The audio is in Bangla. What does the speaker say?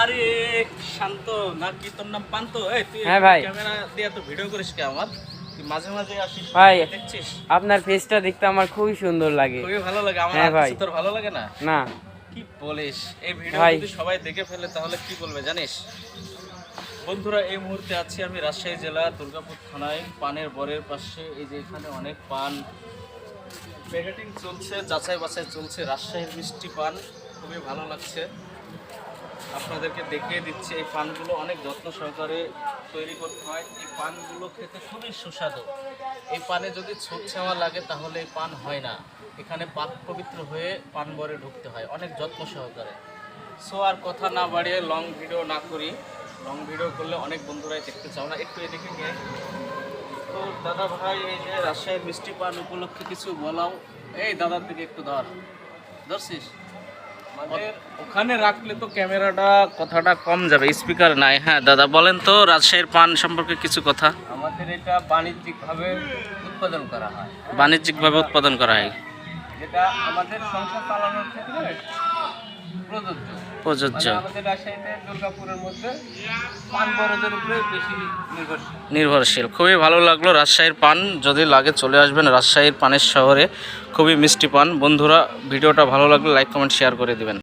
আরে শান্ত নাকি তোর নাম পান্ত? এই তুই হ্যাঁ ভাই। ক্যামেরা দিয়ে তো ভিডিও করিস কে আমার? তুই মাঝে মাঝে আসিস ভাই দেখছিস? আপনার ফেসটা দেখতে আমার খুবই সুন্দর লাগে। খুবই ভালো লাগে আমার। হ্যাঁ আর ভাই। কিছু তোর ভালো লাগে না? না কি বলিস? এই ভিডিও ভাই। যদি সবাই দেখে ফেলে তাহলে কি বলবে জানিস? বন্ধুরা এই মুহূর্তে আছি আমি রাজশাহী জেলা দুর্গাপুর থানায় পানের বরের পাশে। এই যে এখানে অনেক পান প্যাকেটিং চলছে, যাচাই বাছাই চলছে। রাজশাহীর মিষ্টি পান খুবই ভালো লাগছে, আপনাদেরকে দেখিয়ে দিচ্ছি। এই পানগুলো অনেক যত্ন সহকারে তৈরি করতে হয়। এই পানগুলো খেতে খুবই সুস্বাদু। এই পানে যদি ছোপ ছাওয়া লাগে তাহলে এই পান হয় না। এখানে পাক পবিত্র হয়ে পান বরে ঢুকতে হয় অনেক যত্ন সহকারে। সো আর কথা না বাড়িয়ে লং ভিডিও না করি, লং ভিডিও করলে অনেক বন্ধুরাই দেখতে চাও না, একটু এদিকে গিয়ে। তো দাদা ভাই এই যে রাজশাহীর মিষ্টি পান উপলক্ষে কিছু বলাও। এই দাদার দিকে একটু ধরছিস? আমাদের ওখানে রাখলে তো ক্যামেরাটা কথাটা কম যাবে, স্পিকার নাই। হ্যাঁ দাদা বলেন তো রাজশাহীর পান সম্পর্কে কিছু কথা। আমাদের এটা বাণিজ্যিকভাবে উৎপাদন করা হয়, বাণিজ্যিকভাবে উৎপাদন করা হয়, যেটা আমাদের সংসার চালানোর ক্ষেত্রে প্রযোজ্য। প্রযোজ্য, মানে আমাদের রাজশাহীতে দুর্গাপুরের মধ্যে পান বরজের উপরে বেশি নির্ভরশীল। নির্ভরশীল। খুবই ভালো লাগলো। রাজশাহীর পান যদি লাগে চলে আসবেন রাজশাহীর পানের শহরে, খুবই মিষ্টি পান। বন্ধুরা ভিডিওটা ভালো লাগলে লাইক কমেন্ট শেয়ার করে দিবেন।